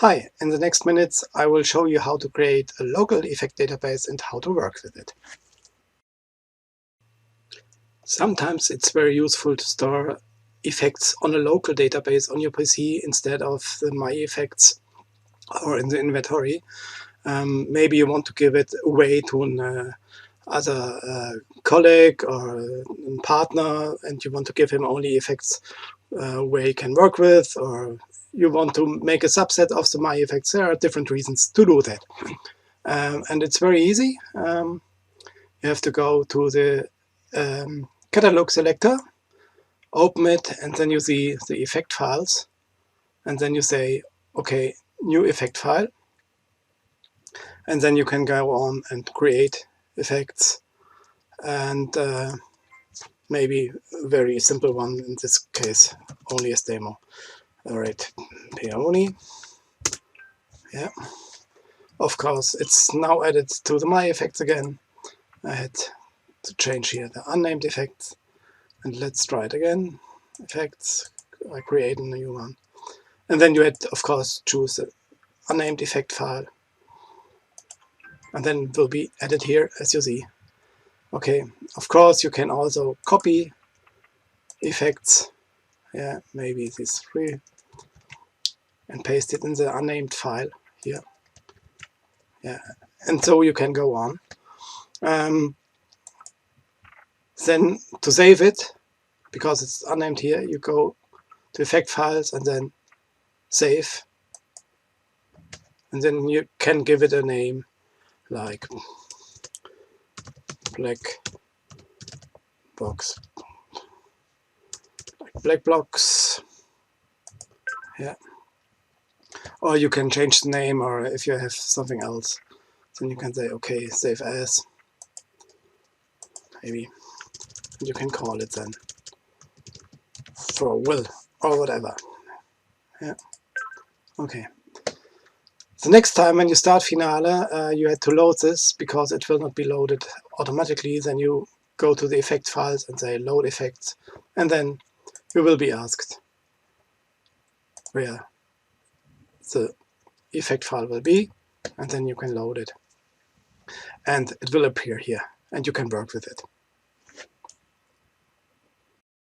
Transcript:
Hi, in the next minutes I will show you how to create a local effect database and how to work with it. Sometimes it's very useful to store effects on a local database on your PC instead of the My Effects or in the inventory. Maybe you want to give it away to an other colleague or a partner, and you want to give him only effects where he can work with, or you want to make a subset of the My Effects. There are different reasons to do that. And it's very easy. You have to go to the catalog selector, open it, and then you see the effect files. And then you say, okay, new effect file. And then you can go on and create effects. And maybe a very simple one, in this case, only as demo. All right, Peony. Yeah. Of course, it's now added to the My Effects again. I had to change here the unnamed effects. And let's try it again. Effects, I create a new one. And then you had, of course, choose the unnamed effect file. And then it will be added here, as you see. Okay, of course, you can also copy effects. Yeah, maybe these three. And paste it in the unnamed file here. Yeah, and so you can go on. Then to save it, because it's unnamed here, you go to effect files and then save. And then you can give it a name like black box, like black blocks. Yeah. Or you can change the name, or if you have something else, then you can say, okay, save as. Maybe you can call it then for will or whatever. Yeah. Okay. The next time when you start Finale, you had to load this because it will not be loaded automatically. Then you go to the effect files and say load effects, and then you will be asked where the effect file will be, and then you can load it. And it will appear here, and you can work with it.